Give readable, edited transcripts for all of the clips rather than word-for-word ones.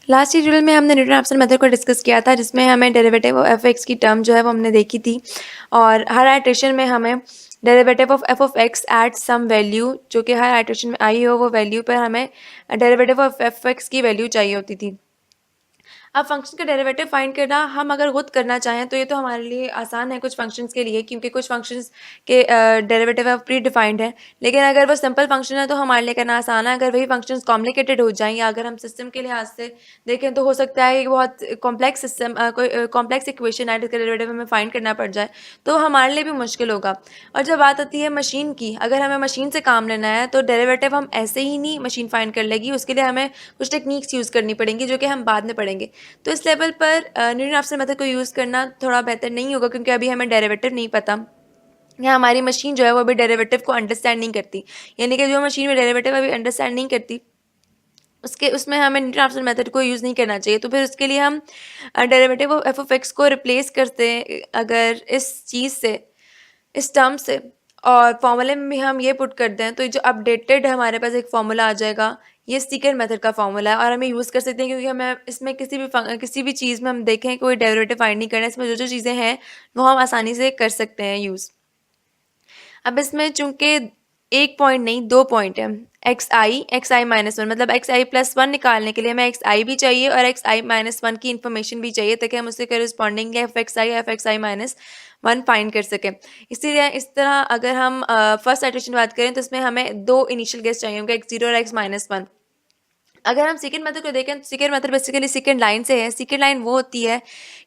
Last tutorial में हमने Newton Raphson method को डिस्कस किया था, जिसमें हमें डेरिवेटिव ऑफ एफ एक्स की टर्म जो है वो हमने देखी थी, और हर आइट्रेशन में हमें derivative of F of X at some value, जो कि हर आइट्रेशन में आई हो, वो वैल्यू पर हमें डेरिवेटिव ऑफ एफ एक्स की वैल्यू चाहिए होती थी। अब फंक्शन का डेरिवेटिव फाइंड करना हम अगर खुद करना चाहें तो ये तो हमारे लिए आसान है कुछ फंक्शंस के लिए, क्योंकि कुछ फंक्शंस के डेरिवेटिव अब प्री डिफाइंड है। लेकिन अगर वो सिंपल फंक्शन है तो हमारे लिए करना आसान है। अगर वही फंक्शंस कॉम्प्लिकेटेड हो जाएं, या अगर हम सिस्टम के लिहाज से देखें तो हो सकता है कि बहुत कॉम्प्लेक्स सिस्टम, कोई कॉम्प्लेक्स इक्वेशन है जिसका डेरिवेटिव हमें फाइंड करना पड़ जाए, तो हमारे लिए भी मुश्किल होगा। और जब बात आती है मशीन की, अगर हमें मशीन से काम लेना है तो डेरिवेटिव हम ऐसे ही नहीं मशीन फाइंड कर लेगी, उसके लिए हमें कुछ टेक्निक्स यूज़ करनी पड़ेंगी, जो कि हम बाद में पढ़ेंगे। तो इस लेवल पर न्यूटन रैप्सन मेथड को यूज़ करना थोड़ा बेहतर नहीं होगा, क्योंकि अभी हमें डेरिवेटिव नहीं पता, या हमारी मशीन जो है वो अभी डेरिवेटिव को अंडरस्टैंड नहीं करती। यानी कि जो मशीन में डेरिवेटिव अभी अंडरस्टैंड नहीं करती, उसमें हमें न्यूटन रैप्सन मेथड को यूज़ नहीं करना चाहिए। तो फिर उसके लिए हम derivative of F of x को रिप्लेस करते हैं अगर इस चीज़ से, इस टर्म से, और फॉर्मूले में भी हम ये पुट कर दें, तो ये जो अपडेटेड हमारे पास एक फॉर्मूला आ जाएगा, ये सीकेंड मेथड का फॉर्मूला है, और हमें यूज़ कर सकते हैं, क्योंकि हमें इसमें किसी भी चीज़ में हम देखें कोई डेरिवेटिव फाइंड नहीं करना है, इसमें जो जो चीज़ें हैं वो हम आसानी से कर सकते हैं यूज़। अब इसमें चूंकि एक पॉइंट नहीं, दो पॉइंट है, एक्स आई माइनस वन, मतलब एक्स आई प्लस वन निकालने के लिए हमें एक्स आई भी चाहिए और एक्स आई माइनस वन की इन्फॉर्मेशन भी चाहिए, ताकि हम उससे करस्पॉन्डिंग एफ एक्स आई माइनस वन फाइंड कर सकें। इसीलिए इस तरह अगर हम फर्स्ट आइट्रेशन की बात करें तो इसमें हमें दो इनिशियल गेस चाहिए होंगे, एक्स जीरो और एक्स माइनस वन। अगर हम सेकेंड मेथड को देखें तो second method basically second line से है। सेकेंड लाइन वो होती है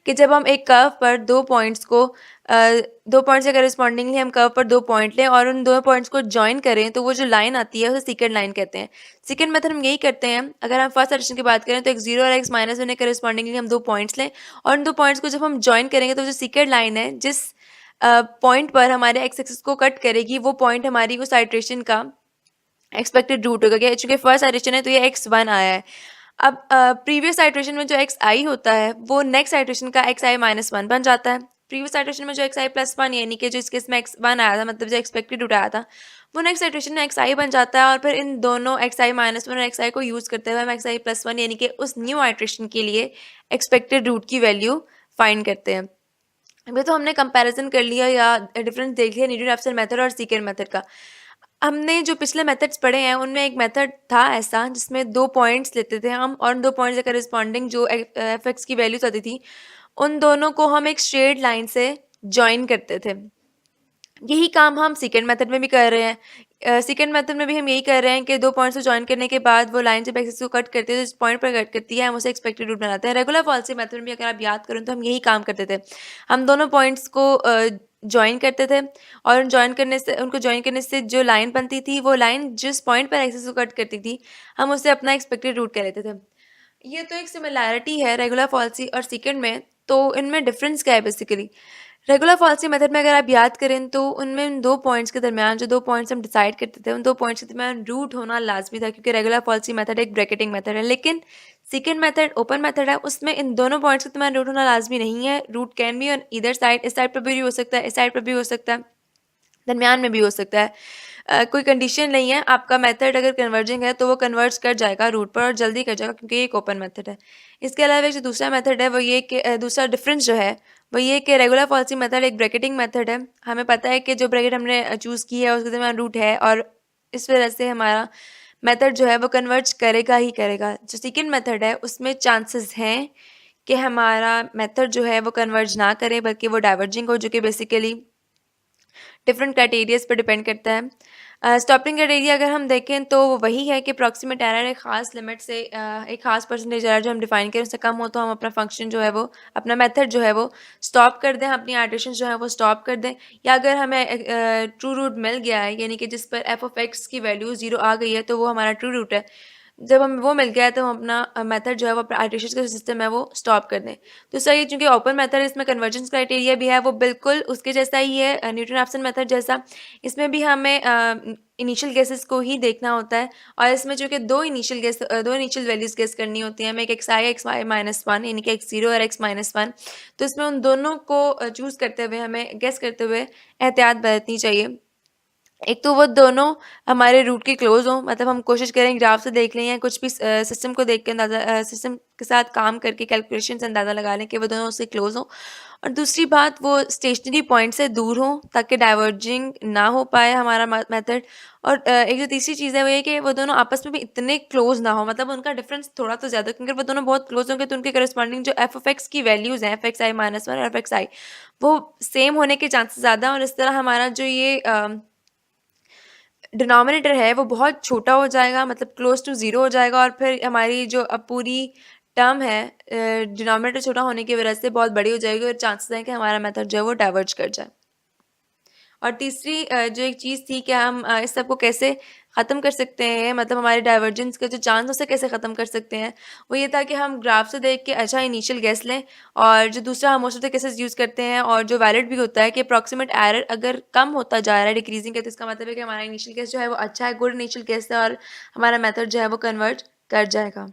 कि जब हम एक कर्व पर दो पॉइंट्स को दो पॉइंट्स के करस्पॉन्डिंगली हम कर्व पर दो पॉइंट लें और उन दो पॉइंट्स को ज्वाइन करें, तो वो जो लाइन आती है उसे सेकेंड लाइन कहते हैं। सेकेंड मेथड हम यही करते हैं। अगर हम फर्स्ट एडिशन की बात करें तो एक्स जीरो और एक्स माइनस वन के करस्पॉन्डिंगली हम दो पॉइंट्स लें, और उन दो पॉइंट्स को जब हम ज्वाइन करेंगे तो जो सेकेंड लाइन है जिस पॉइंट पर हमारे एक्स एक्सिस को कट करेगी, वो पॉइंट हमारी उस आइट्रेशन का एक्सपेक्टेड रूट होगा। क्या, चूंकि फर्स्ट आइट्रेशन है तो ये एक्स वन आया है। अब प्रीवियस आइट्रेशन में जो एक्स आई होता है वो नेक्स्ट आइट्रेशन का एक्स आई माइनस वन बन जाता है। प्रीवियस आइट्रेशन में जो एक्स आई प्लस वन, यानी कि जो इस केस में एक्स वन आया था, मतलब जो एक्सपेक्टेड रूट आया था, वो नेक्स्ट आइट्रेशन में एक्स आई बन जाता है। और फिर इन दोनों एक्स आई माइनस वन और एक्स आई को यूज़ करते हुए हम एक्स आई प्लस वन, यानी कि उस न्यू आइट्रेशन के लिए एक्सपेक्टेड रूट की वैल्यू फाइंड करते हैं। अभी तो हमने कंपैरिजन कर लिया या डिफरेंस देख लिया न्यूटन रैप्सन मेथड और सीकेंड मेथड का। हमने जो पिछले मेथड्स पढ़े हैं उनमें एक मेथड था ऐसा, जिसमें दो पॉइंट्स लेते थे हम, और उन दो पॉइंट्स के करस्पॉन्डिंग जो एफ एक्स की वैल्यूज आती थी, उन दोनों को हम एक स्ट्रेट लाइन से ज्वाइन करते थे। यही काम हम सेकेंड मेथड में भी कर रहे हैं। सेकेंड मेथड में भी हम यही कर रहे हैं कि दो पॉइंट्स को ज्वाइन करने के बाद वो लाइन जब एक्सिस को कट करती है तो जिस पॉइंट पर कट करती है हम उसे एक्सपेक्टेड रूट बनाते हैं। रेगुलर फॉल्सी मेथड में भी अगर आप याद करें तो हम यही काम करते थे। हम दोनों पॉइंट्स को ज्वाइन करते थे, और उनको ज्वाइन करने से जो लाइन बनती थी, वो लाइन जिस पॉइंट पर एक्सिस को कट करती थी, हम उसे अपना एक्सपेक्टेड रूट कह लेते थे। ये तो एक सिमिलैरिटी है रेगुलर फॉल्सी और सेकेंड में। तो इनमें डिफरेंस क्या है बेसिकली? रेगुलर फॉल्सी मेथड में अगर आप याद करें तो उनमें उन दो पॉइंट्स के दरमियान, जो दो पॉइंट्स हम डिसाइड करते थे, उन दो पॉइंट्स के दरमियान रूट होना लाजमी था, क्योंकि रेगुलर फॉल्सी मेथड एक ब्रैकेटिंग मेथड है। लेकिन सेकेंड मेथड ओपन मेथड है, उसमें इन दोनों पॉइंट्स के दरमियान रूट होना लाजमी नहीं है। Root can be on either side, इस साइड पर भी हो सकता है, इस साइड पर भी हो सकता है, दरमियान में भी हो सकता है। कोई कंडीशन नहीं है। आपका मेथड अगर कन्वर्जिंग है तो वो कन्वर्ज कर जाएगा रूट पर, और जल्दी कर जाएगा, क्योंकि ये एक ओपन मेथड है। इसके अलावा एक जो दूसरा मेथड है वो ये कि दूसरा डिफरेंस जो है वो ये कि रेगुलर फॉल्सी मेथड एक ब्रैकेटिंग मेथड है। हमें पता है कि जो ब्रैकेट हमने चूज़ की है उसके दरमियान रूट है, और इस वजह से हमारा मेथड जो है वो कन्वर्ज करेगा ही करेगा। जो सेकेंड मेथड है उसमें चांसेस हैं कि हमारा मेथड जो है वो कन्वर्ज ना करे, बल्कि वो डाइवर्जिंग हो, जो कि बेसिकली डिफरेंट क्राइटेरियाज पर डिपेंड करता है। स्टॉपिंग क्राइटेरिया अगर हम देखें तो वो वही है कि प्रॉक्सिमेट एरर एक खास लिमिट से, एक खास परसेंटेज एरर जो हम डिफाइन करें उससे कम हो तो हम अपना फंक्शन जो है वो, अपना मेथड जो है वो स्टॉप कर दें, अपनी आइट्रेशन जो है वो स्टॉप कर दें। या अगर हमें ट्रू रूट मिल गया है, यानी कि जिस पर एफ ऑफ एक्स की वैल्यू 0 आ गई है, तो वो हमारा ट्रू रूट है। जब हमें वो मिल गया है तो हम अपना मेथड जो है वो अपना आइट्रेशन का सिस्टम है वो स्टॉप कर दें। तो सर ये चूंकि ओपन मेथड है, इसमें कन्वर्जेंस क्राइटेरिया भी है, वो बिल्कुल उसके जैसा ही है, न्यूटन रैप्सन मेथड जैसा। इसमें भी हमें इनिशियल गेसेस को ही देखना होता है, और इसमें चूंकि दो इनिशियल वैल्यूज गेस करनी होती हैं, हमें एक एक्स आई एक्स वाई माइनस वन, यानी कि एक्स जीरो और एक्स माइनस वन। तो इसमें उन दोनों को चूज़ करते हुए, हमें गेस करते हुए एहतियात बरतनी चाहिए। एक तो वो दोनों हमारे रूट के क्लोज़ हों, मतलब हम कोशिश करें ग्राफ से देख लें या कुछ भी सिस्टम को देख के अंदाज़ा सिस्टम के साथ काम करके कैलकुलेशन से अंदाज़ा लगा लें कि वो दोनों उससे क्लोज़ हों। और दूसरी बात, वो स्टेशनरी पॉइंट से दूर हों ताकि डाइवर्जिंग ना हो पाए हमारा मेथड। और एक जो तीसरी चीज़ है वो ये कि वो दोनों आपस में भी इतने क्लोज़ ना हो, मतलब उनका डिफरेंस थोड़ा तो ज़्यादा, क्योंकि वो दोनों बहुत क्लोज़ होंगे तो उनके करस्पॉन्डिंग जो एफ ऑफ एक्स की वैल्यूज़ हैं, एफ एक्स आई माइनस वन और एफ एक्स आई, वो सेम होने के चांसेस ज़्यादा हैं। और इस तरह हमारा जो ये डिनोमिनेटर है वो बहुत छोटा हो जाएगा, मतलब क्लोज टू ज़ीरो हो जाएगा, और फिर हमारी जो अब पूरी टर्म है डिनोमिनेटर छोटा होने की वजह से बहुत बड़ी हो जाएगी और चांसेस हैं कि हमारा मेथड जो है वो डाइवर्ज कर जाए। और तीसरी जो एक चीज़ थी कि हम इस सब को कैसे ख़त्म कर सकते हैं, मतलब हमारे डाइवर्जेंस का जो चांस उसे कैसे ख़त्म कर सकते हैं, वो ये था कि हम ग्राफ से देख के अच्छा इनिशियल गेस लें। और जो दूसरा हम most of the cases use करते हैं और जो वैलिड भी होता है कि अप्रॉक्सीमेट एरर अगर कम होता जा रहा है, डिक्रीजिंग है, तो इसका मतलब है कि हमारा इनिशियल गेस जो है वो अच्छा है, गुड इनिशियल गेस है और हमारा मेथड जो है वो कन्वर्ज कर जाएगा।